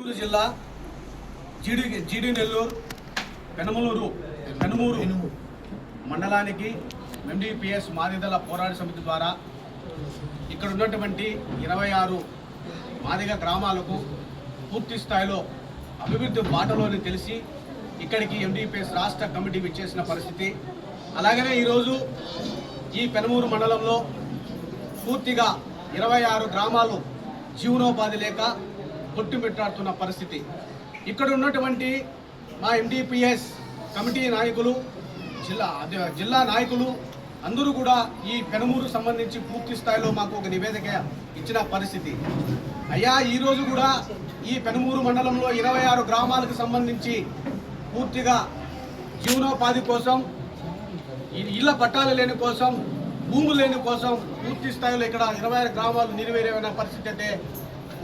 చిత్తూరు జిల్లా జీడి నెల్లూరు పెనుమూరు మండలానికి ఎండిపిఎస్ మాదిగల పోరాట సమితి ద్వారా ఇక్కడ ఉన్నటువంటి 26 మాదిగ గ్రామాలకు పూర్తి స్థాయిలో అభివృద్ధి బాటలోని తెలిసి ఇక్కడికి ఎండిపిఎస్ రాష్ట్ర కమిటీ విచ్చేసిన పరిస్థితి. అలాగనే ఈరోజు ఈ పెనుమూరు మండలంలో పూర్తిగా 26 గ్రామాలు జీవనోపాధి లేక కొట్టుమిట్టాడుతున్న పరిస్థితి. ఇక్కడ ఉన్నటువంటి మా ఎండిపిఎస్ కమిటీ నాయకులు, జిల్లా నాయకులు అందరూ కూడా ఈ పెనుమూరు సంబంధించి పూర్తి స్థాయిలో మాకు ఒక నివేదిక ఇచ్చిన పరిస్థితి. అయ్యా, ఈరోజు కూడా ఈ పెనుమూరు మండలంలో 26 గ్రామాలకు సంబంధించి పూర్తిగా జీవనోపాధి కోసం, ఇళ్ల పట్టాలు లేని కోసం, భూములు లేని కోసం పూర్తి స్థాయిలో ఇక్కడ 26 గ్రామాలు నిర్వీర్యమైన పరిస్థితి అయితే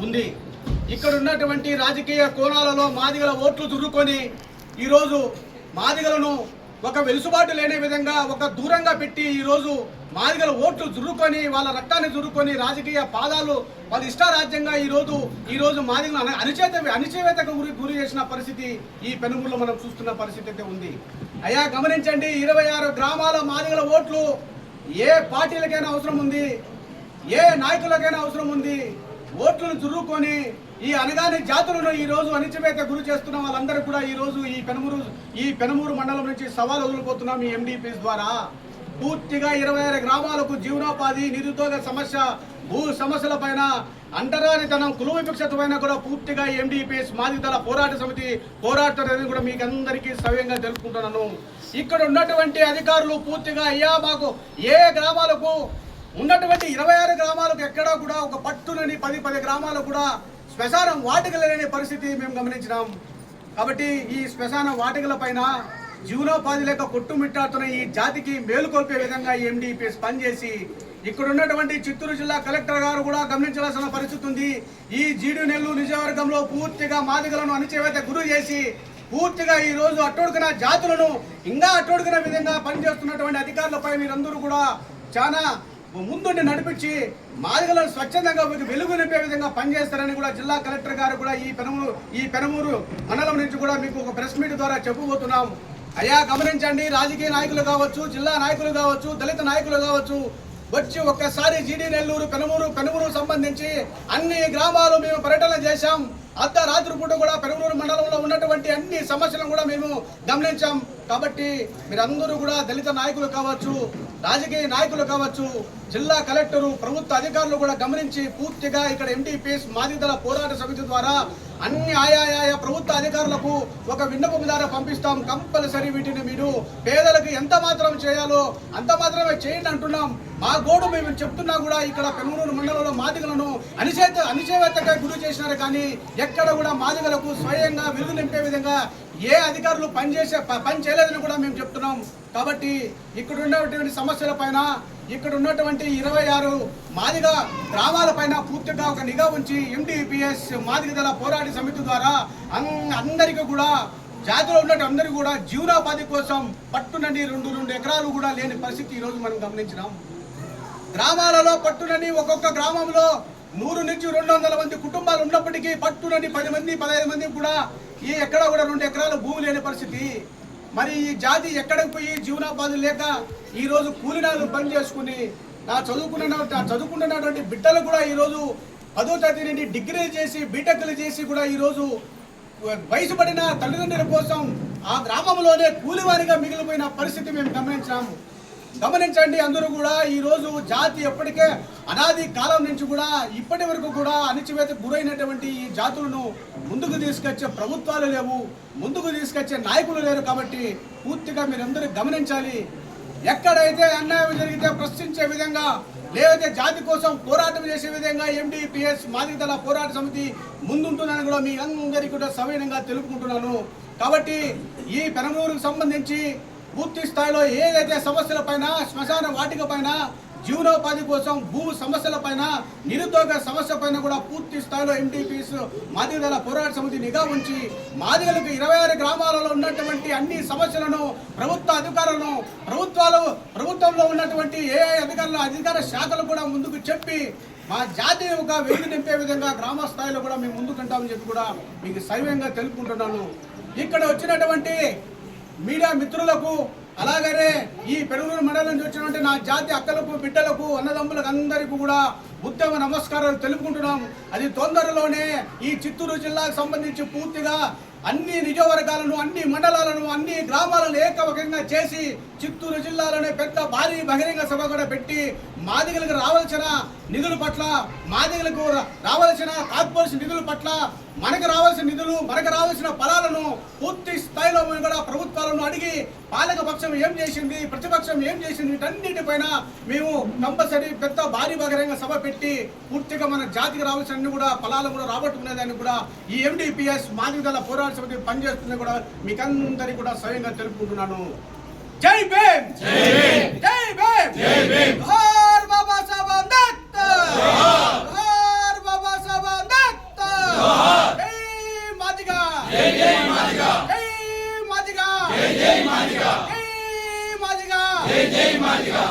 ఉంది. ఇక్కడ ఉన్నటువంటి రాజకీయ కోణాలలో మాదిగల ఓట్లు దుర్రుకొని ఈరోజు మాదిగలను ఒక వెలుసుబాటు లేని విధంగా ఒక దూరంగా పెట్టి ఈరోజు మాదిగల ఓట్లు దుర్రుకొని వాళ్ళ రక్తాన్ని దుర్రుకొని రాజకీయ పాదాలు వాళ్ళ ఇష్టారాజ్యంగా ఈరోజు మాదిగలను అణిచివేతకు గురి చేసిన పరిస్థితి ఈ పెనుమూరులో మనం చూస్తున్న పరిస్థితి అయితే ఉంది. అయ్యా, గమనించండి, 26 గ్రామాల మాదిగల ఓట్లు ఏ పార్టీలకైనా అవసరం ఉంది, ఏ నాయకులకైనా అవసరం ఉంది. ఓట్లను చురుకొని ఈ అనగాని జాతులను ఈరోజు అణిచివేత గురి చేస్తున్న వాళ్ళందరూ కూడా ఈరోజు ఈ పెనుమూరు మండలం నుంచి సవాల్ వదిలిపోతున్నాం. ఈ ఎండిపిఎస్ ద్వారా పూర్తిగా 26 గ్రామాలకు జీవనోపాధి, నిరుద్యోగ సమస్య, భూ సమస్యల పైన, అంటరానితనం, కుల వివక్షత పైన కూడా పూర్తిగా ఎండిపిఎస్ మాదిగల పోరాట సమితి పోరాడుతుందని కూడా మీకు అందరికీ సవ్యంగా తెలుపుకుంటున్నాను. ఇక్కడ ఉన్నటువంటి అధికారులు పూర్తిగా అయ్యా మాకు ఏ గ్రామాలకు ఉన్నటువంటి 26 గ్రామాలకు ఎక్కడా కూడా ఒక పట్టునని 10 గ్రామాలకు కూడా శ్మశానం వాటికలు లేని పరిస్థితి మేము గమనించినాం. కాబట్టి ఈ శ్మశాన వాటికల పైన జీవనోపాధి లేక కొట్టుమిట్టాడుతున్న ఈ జాతికి మేలుకొల్పే విధంగా ఈ ఎండిపిఎస్ పనిచేసి ఇక్కడ ఉన్నటువంటి చిత్తూరు జిల్లా కలెక్టర్ గారు కూడా గమనించాల్సిన పరిస్థితి ఉంది. ఈ జీడి నెల్లూరు నియోజకవర్గంలో పూర్తిగా మాదిగలను అణిచివేత గురి చేసి పూర్తిగా ఈ రోజు అట్టొడుకున్న జాతులను ఇంకా అట్టొడుకున్న విధంగా పనిచేస్తున్నటువంటి అధికారులపై మీరందరూ కూడా చాలా ముందుండి నడిపించి మాదిగలను స్వచ్ఛందంగా వెలుగు నింపే విధంగా పనిచేస్తారని కూడా జిల్లా కలెక్టర్ గారు కూడా ఈ పెనుమూరు మండలం నుంచి కూడా మీకు ఒక ప్రెస్ మీట్ ద్వారా చెప్పబోతున్నాం. అయ్యా, గమనించండి, రాజకీయ నాయకులు కావచ్చు, జిల్లా నాయకులు కావచ్చు, దళిత నాయకులు కావచ్చు, వచ్చి ఒక్కసారి జీడి నెల్లూరు పెనుమూరు సంబంధించి అన్ని గ్రామాలు మేము పర్యటన చేశాం. అర్ధరాత్రి పూట కూడా పెనుమూరు మండలంలో ఉన్నటువంటి అన్ని సమస్యలను కూడా మేము గమనించాం. కాబట్టి మీరందరూ కూడా దళిత నాయకులు కావచ్చు, రాజకీయ నాయకులు కావచ్చు, జిల్లా కలెక్టరు, ప్రభుత్వ అధికారులు కూడా గమనించి పూర్తిగా ఇక్కడ ఎండిపిఎస్ మాదిగల పోరాట సమితి ద్వారా అన్ని ఆయా ప్రభుత్వ అధికారులకు ఒక విన్నపం ద్వారా పంపిస్తాం. కంపల్సరీ వీటిని మీరు పేదలకు ఎంత మాత్రం చేయాలో అంత మాత్రమే చేయండి అంటున్నాం. మా గోడు మేము చెప్తున్నా కూడా ఇక్కడ పెనుమూరు మండలంలో మాదిగలను అణిచివేతగా గురి చేసినారు. కానీ ఎక్కడ కూడా మాదిగలకు స్వయంగా వెలుగు నింపే విధంగా ఏ అధికారులు పని చేయలేదని కూడా మేము చెప్తున్నాం. కాబట్టి ఇక్కడ ఉన్నటువంటి సమస్యల పైన, ఇక్కడ ఉన్నటువంటి 26 మాదిగ గ్రామాల పైన పూర్తిగా ఒక నిఘా ఉంచి ఎండిపిఎస్ మాదిగల పోరాట సమితి ద్వారా అందరికీ కూడా జాతిలో ఉన్నట్టు అందరికీ కూడా జీవనోపాధి కోసం పట్టునని 2 ఎకరాలు కూడా లేని పరిస్థితి ఈరోజు మనం గమనించినాం. గ్రామాలలో పట్టునని ఒక్కొక్క గ్రామంలో 100 నుంచి 200 మంది కుటుంబాలు ఉన్నప్పటికీ పట్టునని 10 మంది 15 మంది కూడా ఎక్కడ కూడా 2 ఎకరాలు భూమి లేని పరిస్థితి. మరి ఈ జాతి ఎక్కడికి పోయి జీవనోపాధి లేక ఈరోజు కూలినాలు బంద్ చేసుకుని చదువుకుంటున్నటువంటి బిడ్డలు కూడా ఈరోజు 10వ తరగతి నుండి డిగ్రీలు చేసి బీటెక్లు చేసి కూడా ఈరోజు వయసు పడిన తల్లిదండ్రుల కోసం ఆ గ్రామంలోనే కూలివారిగా మిగిలిపోయిన పరిస్థితి మేము గమనించాము. గమనించండి, అందరూ కూడా ఈరోజు జాతి ఎప్పటికే అనాది కాలం నుంచి కూడా ఇప్పటి వరకు కూడా అణిచివేతకు గురైనటువంటి ఈ జాతులను ముందుకు తీసుకొచ్చే ప్రభుత్వాలు లేవు, ముందుకు తీసుకొచ్చే నాయకులు లేరు. కాబట్టి పూర్తిగా మీరందరూ గమనించాలి. ఎక్కడైతే అన్యాయం జరిగితే ప్రశ్నించే విధంగా, లేదంటే జాతి కోసం పోరాటం చేసే విధంగా ఎండిపిఎస్ మాదిగల పోరాట సమితి ముందుంటుందని కూడా మీ అందరికీ కూడా సవినయంగా తెలుపుకుంటున్నాను. కాబట్టి ఈ పెనుమూరుకు సంబంధించి పూర్తి స్థాయిలో ఏదైతే సమస్యల పైన, శ్మశాన వాటిక పైన, జీవనోపాధి కోసం, భూమి సమస్యల పైన, నిరుద్యోగ సమస్య పైన కూడా పూర్తి స్థాయిలో ఎండిపిఎస్ మాదిగల పోరాట సమితి నిఘా ఉంచి మాదిగలకు 26 గ్రామాలలో ఉన్నటువంటి అన్ని సమస్యలను ప్రభుత్వ అధికారులను ప్రభుత్వంలో ఉన్నటువంటి అధికార శాఖలు కూడా ముందుకు చెప్పి మా జాతిని ఒక వెలుగు నింపే విధంగా గ్రామ స్థాయిలో కూడా మేము ముందుకుంటామని చెప్పి కూడా మీకు సైవ్యంగా తెలుపుకుంటున్నాను. ఇక్కడ వచ్చినటువంటి మీడియా మిత్రులకు అలాగనే ఈ పెనుగొండ మండలం నుంచి వచ్చినటువంటి నా జాతి అక్కలకు బిడ్డలకు అన్నదమ్ములకు అందరికీ కూడా ఉత్తమ నమస్కారాలు తెలుపుకుంటున్నాం. అది తొందరలోనే ఈ చిత్తూరు జిల్లాకు సంబంధించి పూర్తిగా అన్ని నియోజకవర్గాలను అన్ని మండలాలను అన్ని గ్రామాలను ఏకవకంగా చేసి చిత్తూరు జిల్లాలోనే పెద్ద భారీ బహిరంగ సభ కూడా పెట్టి మాదిగలకు రావాల్సిన నిధుల పట్ల మాదిగలకు రావాల్సిన కార్పొరేషన్ నిధుల పట్ల మనకు రావాల్సిన నిధులు మనకు రావాల్సిన ఫలాలను పూర్తి స్థాయిలో మేము కూడా ప్రభుత్వాలను అడిగి పాలక పక్షం ఏం చేసింది ప్రతిపక్షం ఏం చేసింది వీటన్నిటిపైన మేము కంపల్సరీ పెద్ద భారీ బహిరంగ సభ పెట్టి పూర్తిగా మన జాతికి రావాల్సిన కూడా ఫలాలు కూడా రాబట్టుకునేదాన్ని కూడా ఈ MDPS మాదిగల పోరాట సమితి పనిచేస్తుంది కూడా మీకందరికీ కూడా స్వయంగా తెలుపుకుంటున్నాను. జై భీమ్, జై భీమ్, జై భీమ్. జోహార్ బాబా సాహెబ్ అంబేద్కర్, జోహార్ బాబా సాహెబ్ అంబేద్కర్. జై మాదిగా, జై జై మాదిగా, జై మాదిగా, జై జై మాదిగా, జై మాదిగా, జై జై మాదిగా.